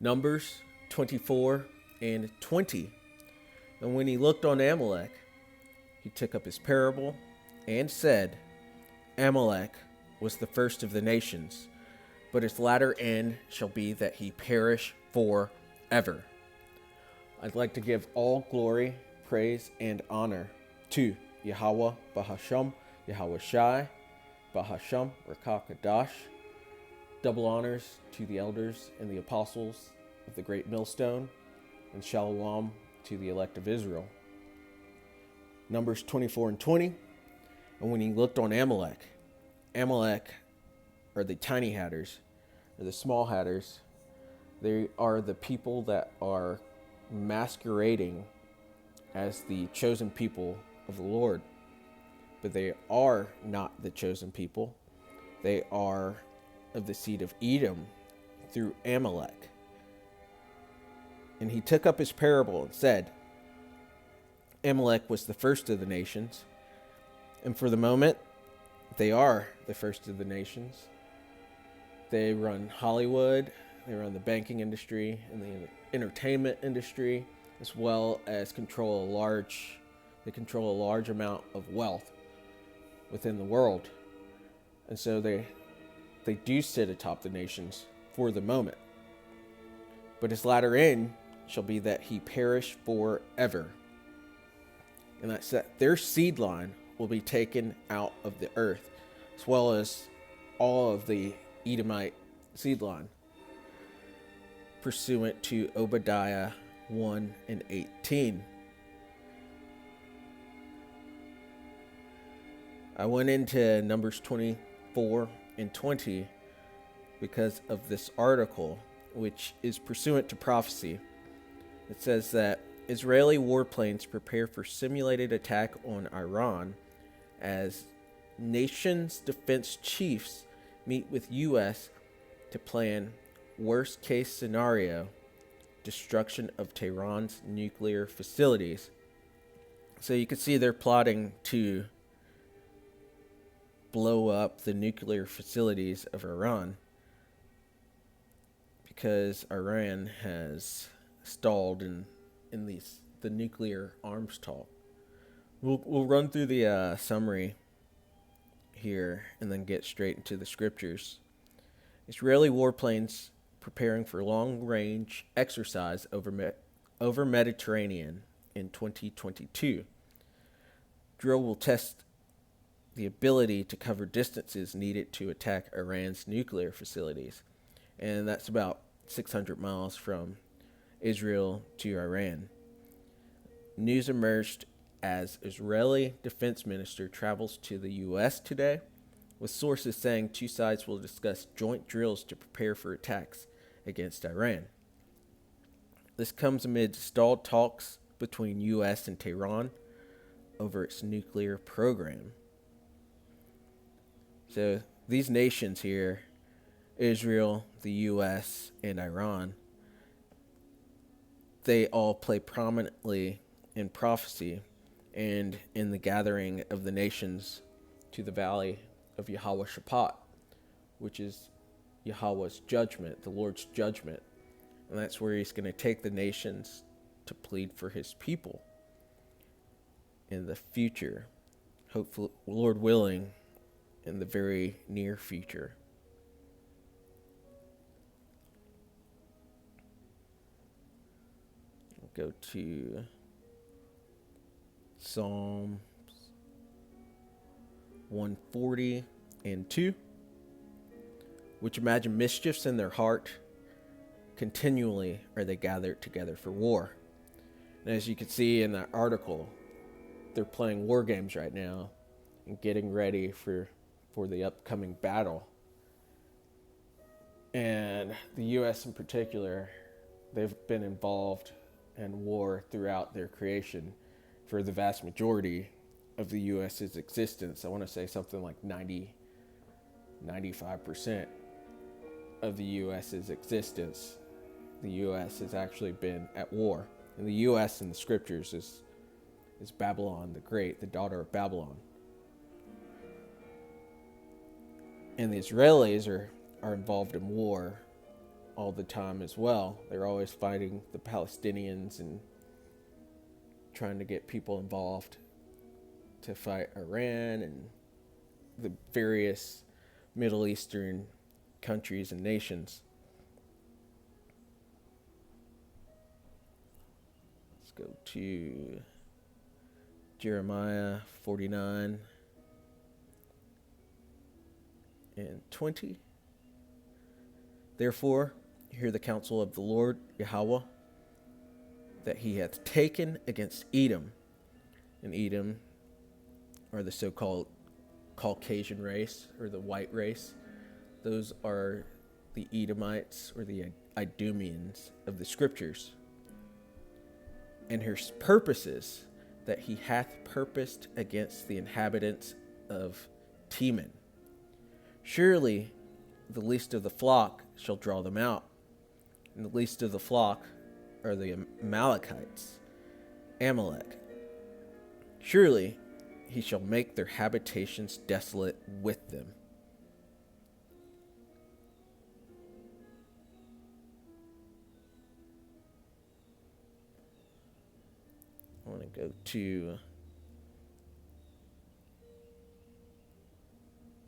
Numbers 24 and 20. And when he looked on Amalek, he took up his parable and said, Amalek was the first of the nations, but its latter end shall be that he perish forever. I'd like to give all glory, praise, and honor to Yahweh Bahasham, Yahweh Shai, Bahasham, Rakakadash. Double honors to the elders and the apostles of the great millstone, and shalom to the elect of Israel. Numbers 24 and 20. And when he looked on Amalek, Amalek are the tiny hatters, or the small hatters. They are the people that are masquerading as the chosen people of the Lord. But they are not the chosen people. They are of the seed of Edom through Amalek. And he took up his parable and said, Amalek was the first of the nations, and for the moment, they are the first of the nations. They run Hollywood, they run the banking industry and the entertainment industry, as well as control a large amount of wealth within the world. And so they do sit atop the nations for the moment. But his latter end shall be that he perish forever. And that's that their seed line will be taken out of the earth, as well as all of the Edomite seed line, pursuant to Obadiah 1 and 18. I went into Numbers 24 and 20 because of this article, which is pursuant to prophecy. It says that Israeli warplanes prepare for simulated attack on Iran as nations' defense chiefs meet with U.S. to plan worst-case scenario destruction of Tehran's nuclear facilities. So you can see they're plotting to blow up the nuclear facilities of Iran because Iran has stalled in the nuclear arms talk. We'll run through the summary here and then get straight into the scriptures. Israeli warplanes preparing for long-range exercise over Mediterranean in 2022. Drill will test the ability to cover distances needed to attack Iran's nuclear facilities, and that's about 600 miles from Israel to Iran. News emerged as Israeli defense minister travels to the U.S. today, with sources saying two sides will discuss joint drills to prepare for attacks against Iran. This comes amid stalled talks between U.S. and Tehran over its nuclear program. So these nations here, Israel, the U.S., and Iran, they all play prominently in prophecy and in the gathering of the nations to the valley of Yahweh Shaphat, which is Yahweh's judgment, the Lord's judgment. And that's where he's going to take the nations to plead for his people in the future, hopefully, Lord willing, in the very near future. I'll go to Psalm 140 and 2, which imagine mischiefs in their heart. Continually are they gathered together for war. And as you can see in that article, they're playing war games right now and getting ready for the upcoming battle. And the U.S. in particular, they've been involved in war throughout their creation for the vast majority of the U.S.'s existence. I want to say something like 95% of the U.S.'s existence. The U.S. has actually been at war. And the U.S. in the scriptures is Babylon the Great, the daughter of Babylon. And the Israelis are involved in war all the time as well. They're always fighting the Palestinians and trying to get people involved to fight Iran and the various Middle Eastern countries and nations. Let's go to Jeremiah 49 and 20. Therefore, hear the counsel of the Lord Yahweh, that he hath taken against Edom. And Edom are the so-called Caucasian race, or the white race. Those are the Edomites, or the Idumeans of the scriptures. And his purposes that he hath purposed against the inhabitants of Teman. Surely the least of the flock shall draw them out, and the least of the flock are the Amalekites, Amalek. Surely he shall make their habitations desolate with them. I want to go to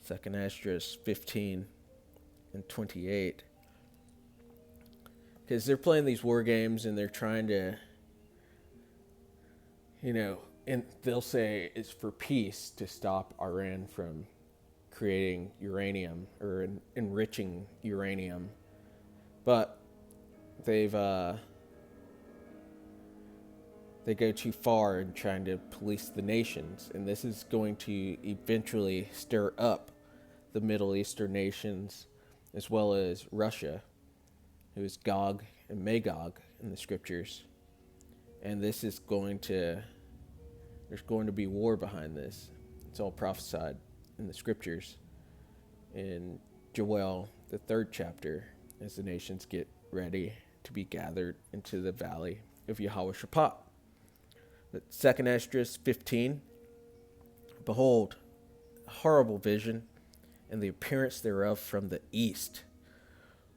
2nd Esdras 15 and 28. Because they're playing these war games and they're trying to, and they'll say it's for peace to stop Iran from creating uranium or enriching uranium. But they go too far in trying to police the nations. And this is going to eventually stir up the Middle Eastern nations as well as Russia, who is Gog and Magog in the scriptures. And this is there's going to be war behind this. It's all prophesied in the scriptures. In Joel, the 3rd chapter, as the nations get ready to be gathered into the valley of Jehoshaphat. But 2nd Esdras 15, behold, a horrible vision, and the appearance thereof from the east,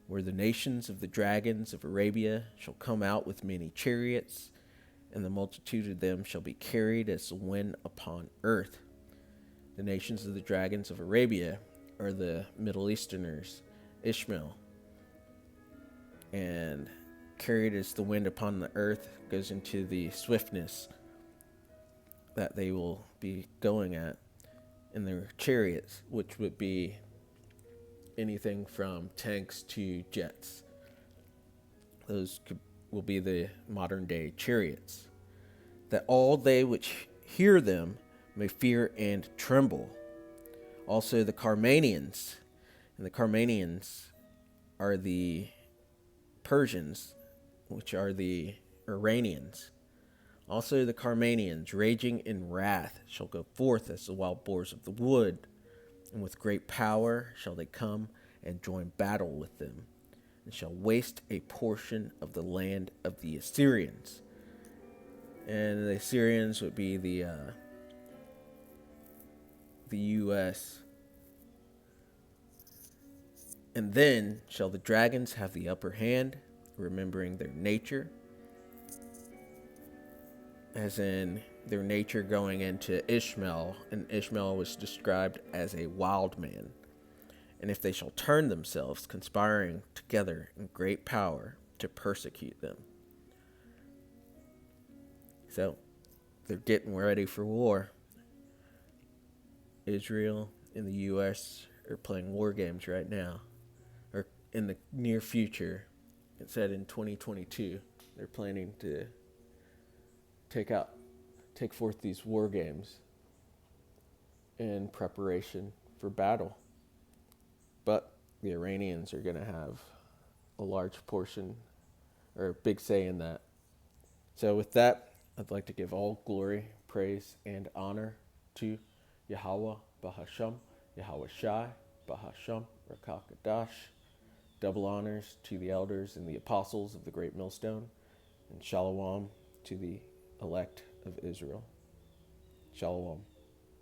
where the nations of the dragons of Arabia shall come out with many chariots, and the multitude of them shall be carried as the wind upon earth. The nations of the dragons of Arabia are the Middle Easterners, Ishmael, and carried as the wind upon the earth goes into the swiftness that they will be going at in their chariots, which would be anything from tanks to jets. Those will be the modern day chariots. That all they which hear them may fear and tremble. Also the Carmanians, and the Carmanians are the Persians, which are the Iranians. Also the Carmanians, raging in wrath, shall go forth as the wild boars of the wood, and with great power shall they come and join battle with them, and shall waste a portion of the land of the Assyrians. And the Assyrians would be the U.S. And then shall the dragons have the upper hand, remembering their nature, as in their nature going into Ishmael, and Ishmael was described as a wild man. And if they shall turn themselves, conspiring together in great power to persecute them. So, they're getting ready for war. Israel and the U.S. are playing war games right now, or in the near future. It said in 2022, they're planning to take forth these war games in preparation for battle. But the Iranians are going to have a large portion or a big say in that. So with that, I'd like to give all glory, praise, and honor to Yahweh Bahasham, Yahweh Shai, Bahasham, Rakakadash. Double honors to the elders and the apostles of the Great Millstone, and Shalom to the elect of Israel. Shalom.